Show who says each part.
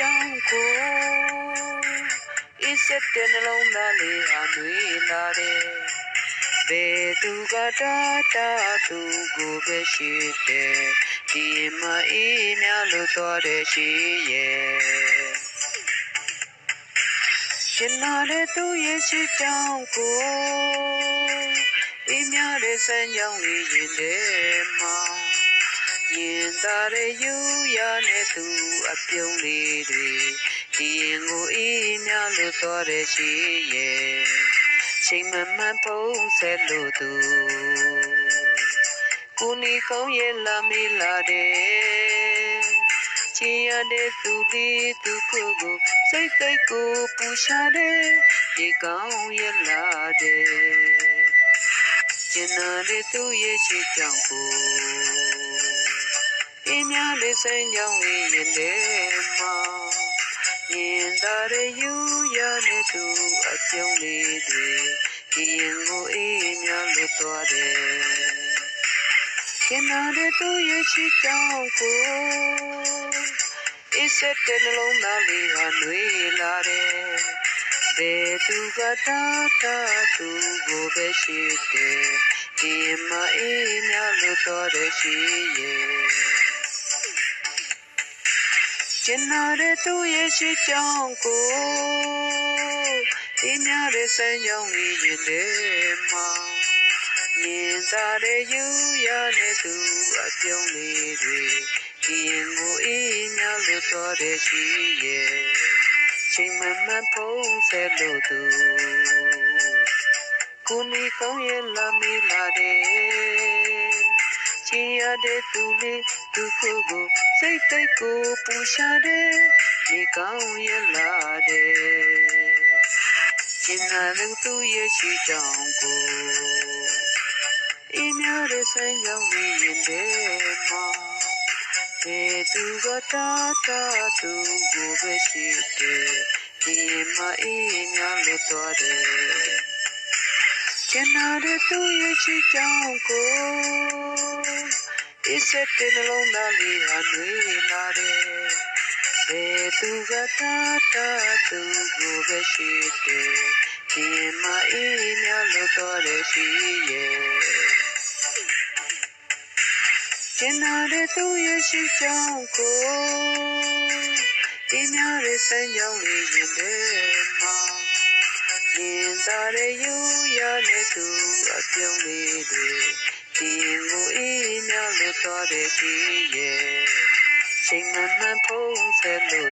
Speaker 1: ကြောင်းကိုအစ်စတဲ့နှလုံးသားလေးဟာနှွေးလာတယ်ဘယ်သူကတာသူကိုပဲရှိတယ်ဒီမအေးများလို့တော်တယ်ရှိရဲ့ရှင်နာတဲ့သူရဲ့ရှိကြောင်းကိုအေးများတဲ့စမ်းကြောင်းလေးရင်ထဲမှာရင်သားရဲ့ယူရတဲ့သူအပြုံးလေးတွေဒီရင်ကိုအေးများလို့တော်တယ်ရှိရဲ့ချိန်မမှန်ဖုံးဆက်လို့သူကိုနီကောင်းရဲ့လာမေးလာတယ်ချီရတဲ့သူလေးသူကိုစိတ်တိတ်ကိုပူရှာတယ်ဒီကောင်းရဲ့လာတယ်ကျင်နာတဲ့သူရဲ့ရှိကြောင်းကိုအင်းများလေးစိန်ကြောင်းလေးရင်ထဲမှာရင်သားရဲ့ယူရတဲ့သူအပြုံးလေးတွေဒီရင်ကိုအေးများလို့သွားတယ်ကျင်နာတဲ့သူရဲ့ရှိကြောင်းကိုအစ်စတဲ့နှလုံးသားလေးဟာနှွေးလာတယ်ဘယ်သူကတာသူကိုပဲရှိတယ်ဒီမအေးများလို့တော်တယ်ရှိရဲ့ကျင်နာတဲ့သူရဲ့ရှိကြောင်းကိုအေးများတဲ့စမ်းကြောင်းလေးရင်ထဲမှာမြင်စားတဲ့ယူရတဲ့သူအပြုံးလေးတွေဒီရင်ကိုအေးများလို့တော်တယ်ရှိရဲ့ချိန်မမှန်ဖုံးဆက်လို့သူကိုနီကောင်းရဲ့လာမေးလာတယ်ချီရတဲ့သူလေးသူကိုစိတ်တိတ်ကိုပူရှာတယ်ဒီကောင်းရဲ့လာတယ်ကျင်နာတဲ့သူရဲ့ရှိကြောင်းကိုအေးများတဲ့စမ်းကြောင်းလေးရင်ထဲမှာဘယ်သူကတာသူကိုပဲရှိတယ်ဒီမအေးများလို့တော်တယ်ကျင်နာတဲ့သူရဲ့ရှိကြောင်းကိုအစ်စတဲ့နှလုံးသားလေးဟာနှွေးလာတယ်ဘယ်သူကတာသူကိုပဲရှိတယ်ဒီမအေးများလို့တော်တယ်ရှိရဲ့ကျင်နာတဲ့သူရဲ့ရှိကြောင်းကိုအေးများတဲ့စမ်းကြောင်းလေးရင်ထဲမှာရင်သားရဲ့ယူရတဲ့သူအပြုံးလေးတွေဒီကိုအေးများလို့တော်တယ်ရှိရဲ့ချိန်မမှန်ဖုံးဆက်လို့